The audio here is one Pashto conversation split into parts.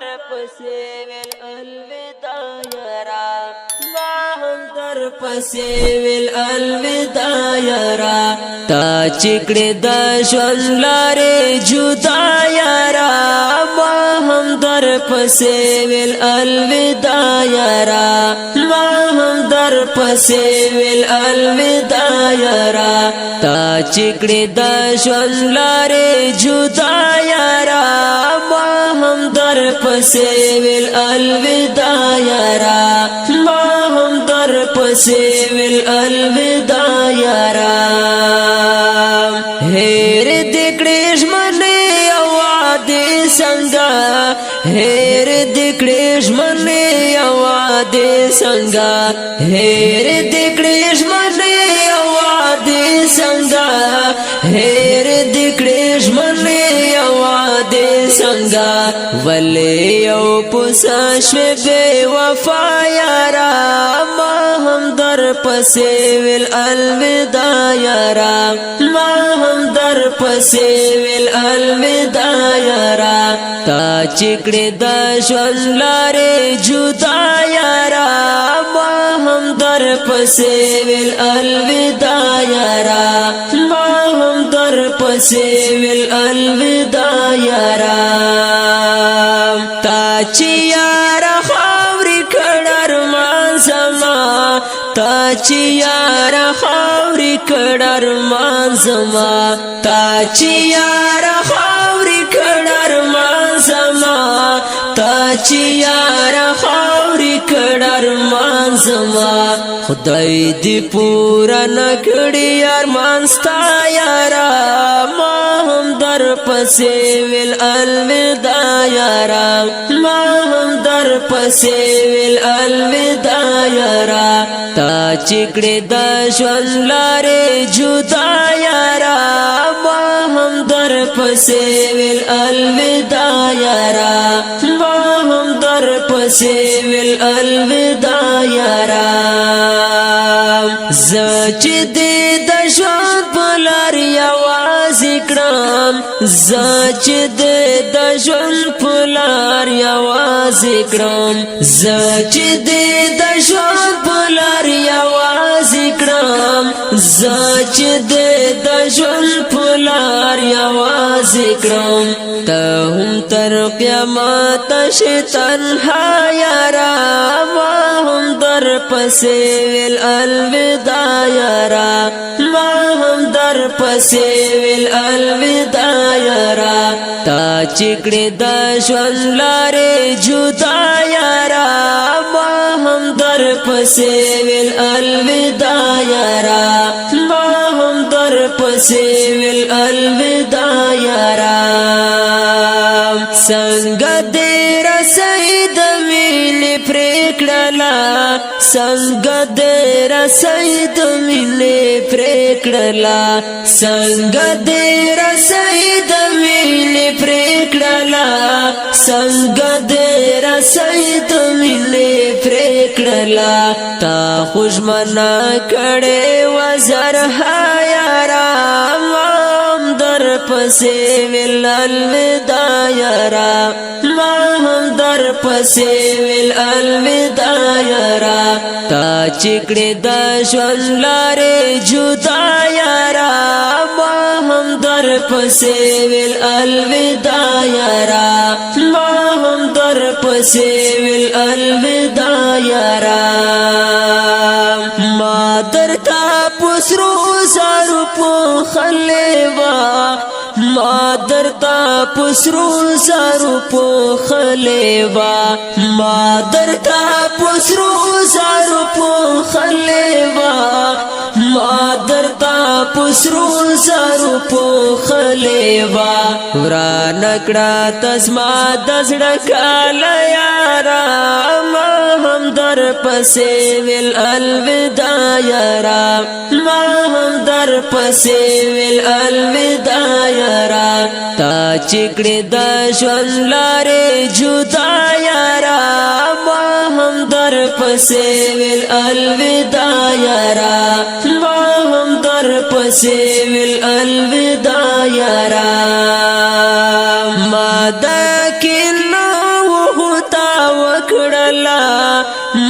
در پسې ویل الوداع یارا ما هم در پسې ویل الوداع یارا تا چکړې د ژوند لارې جدا یارا ما هم در پسې ویل الوداع یارا ما هم در پسې ویل الوداع یارا تا چکړې د ژوند لارې جدا یارا ما هم در پسې ویل الوداع یارا ما هم در پسې ویل الوداع یارا هېر دې کړې ژمنې او وعدې څنګه هېر دې کړې ژمنې او وعدې څنګه هېر دې کړې ژمنې او وعدې څنګه هېر دې کړې ژمنې او وعدې څنګه ولې یو پوسه شوې بې وفا یارا ما هم در پسې ویل الوداع یارا ما هم در پسې ویل الوداع یارا تا چکړې د ژوند لارې جدا یارا ما هم در پسې ویل الوداع یارا ما هم در پسې ویل الوداع یارا تا چې یارا خاورې کړ ارمان زما تا چې یارا خاورې کړ ارمان زما تا چې یارا خاورې کړ ارمان زما تا چې یارا خاورې کړ ارمان زما خدای دې پورا نکړي ارمان ستا یارا ما هم در پسې ویل الوداع یارا ما هم در پسې ویل الوداع یارا تا چکړې د ژوند لارې جدا یارا ما هم در پسې ویل الوداع یارا ما هم در پسې ویل الوداع یارا زه چې دې د ژوند په لار یوازې کړم زه چې دې د ژوند په لار یوازې کړم زه چې دې د ژوند په لار یوازې کړم زه چې دې د ژوند په لار یوازې کړم ته هم تر قیامت شې تنها یارا ما هم در پسې ویل الوداع یارا ما هم در پسې ویل الوداع یارا تا چکړې د ژوند لارې جدا یارا ما هم در پسې ویل الوداع یارا ما هم در پسې ویل الوداع یارا څنګه دې رسۍ د مینې پرې کړله څنګه دې رسۍ د مینې پرې کړله څنګه دې رسۍ د مینې پرې کړله څنګه دې رسۍ د مینې پرې کړله تا خو ژمنه کړې وه زرها یارا ما هم در پسې ویل الوداع یارا ما هم در پسې ویل الوداع یارا تا چکړې د ژوند لارې جدا یارا ما هم در پسې ویل الوداع یارا ما هم در پسې ویل الوداع یارا ما درته پسرو زارو پوښلې وه ما درته پسرو زارو پوښلې وه ما درته پسرو زارو پوښلې وه ما درته پسرو زارو پوښلې وه ورانه کړه ته زما د زړه کاله یارا ما هم در پسې ویل الوداع یارا ما هم در پسې ویل الوداع یارا تا چکړې د ژوند لارې جدا یارا ما هم در پسې ویل الوداع یارا ما هم در پسې ویل الوداع یارا ما دا کینه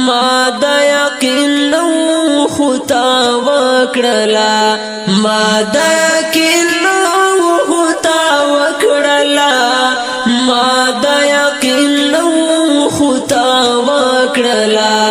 ما دا یقین نو خطا وکړلا ما دا یقین نو خطا وکړلا ما دا یقین نو خطا وکړلا